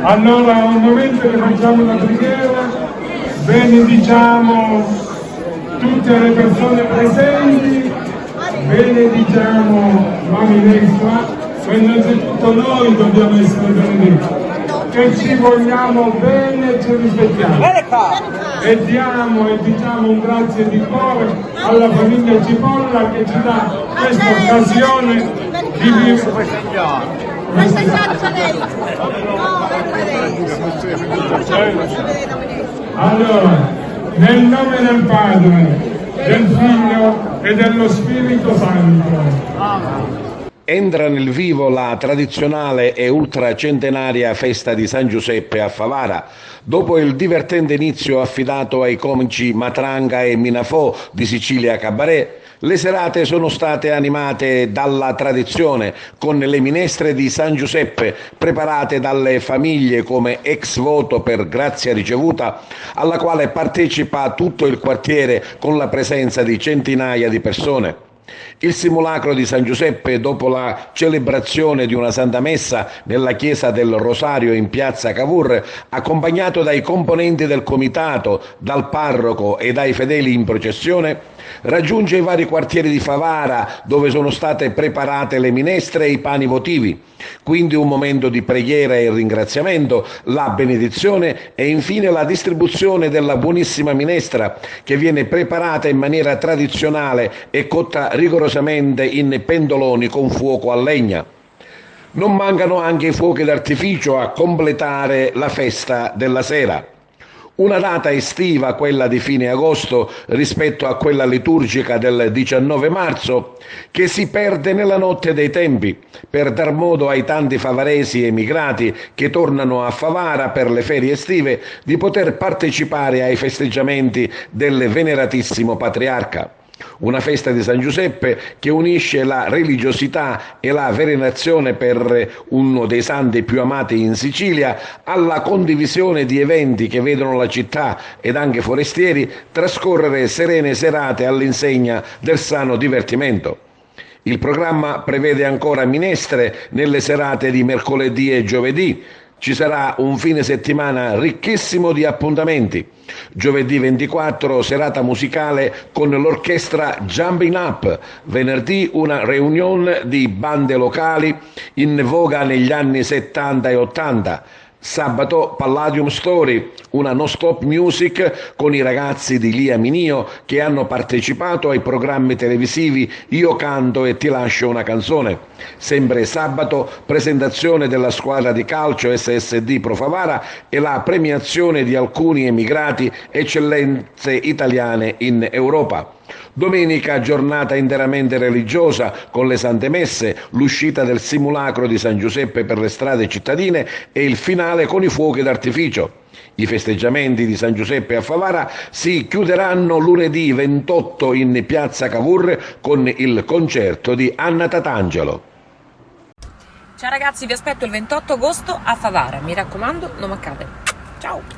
Allora, un momento che facciamo la preghiera, benediciamo tutte le persone presenti, benediciamo Mami Vespa, ma innanzitutto noi dobbiamo essere benedetti, che ci vogliamo bene e ci rispettiamo. E diamo e diciamo un grazie di cuore alla famiglia Cipolla che ci dà questa occasione di vivere. Allora, nel nome del Padre, del Figlio e dello Spirito Santo. Entra nel vivo la tradizionale e ultracentenaria festa di San Giuseppe a Favara. Dopo il divertente inizio affidato ai comici Matranga e Minafò di Sicilia Cabaret, le serate sono state animate dalla tradizione con le minestre di San Giuseppe preparate dalle famiglie come ex voto per grazia ricevuta, alla quale partecipa tutto il quartiere con la presenza di centinaia di persone. Il simulacro di San Giuseppe, dopo la celebrazione di una Santa Messa nella chiesa del Rosario in piazza Cavour, accompagnato dai componenti del comitato, dal parroco e dai fedeli in processione, raggiunge i vari quartieri di Favara dove sono state preparate le minestre e i pani votivi. Quindi un momento di preghiera e ringraziamento, la benedizione e infine la distribuzione della buonissima minestra che viene preparata in maniera tradizionale e cotta rigorosamente in pendoloni con fuoco a legna. Non mancano anche i fuochi d'artificio a completare la festa della sera. Una data estiva, quella di fine agosto, rispetto a quella liturgica del 19 marzo, che si perde nella notte dei tempi, per dar modo ai tanti favaresi emigrati che tornano a Favara per le ferie estive di poter partecipare ai festeggiamenti del veneratissimo patriarca. Una festa di San Giuseppe che unisce la religiosità e la venerazione per uno dei santi più amati in Sicilia alla condivisione di eventi che vedono la città ed anche forestieri trascorrere serene serate all'insegna del sano divertimento. Il programma prevede ancora minestre nelle serate di mercoledì e giovedì. Ci sarà un fine settimana ricchissimo di appuntamenti. Giovedì 24 serata musicale con l'orchestra Jumping Up, venerdì una reunion di bande locali in voga negli anni 70 e 80. Sabato Palladium Story, una non-stop music con i ragazzi di Lia Minio che hanno partecipato ai programmi televisivi Io canto e ti lascio una canzone. Sempre sabato presentazione della squadra di calcio SSD Pro Favara e la premiazione di alcuni emigrati eccellenze italiane in Europa. Domenica giornata interamente religiosa con le Sante Messe, l'uscita del simulacro di San Giuseppe per le strade cittadine e il finale con i fuochi d'artificio. I festeggiamenti di San Giuseppe a Favara si chiuderanno lunedì 28 in piazza Cavour con il concerto di Anna Tatangelo. Ciao ragazzi, vi aspetto il 28 agosto a Favara, mi raccomando non mancate. Ciao!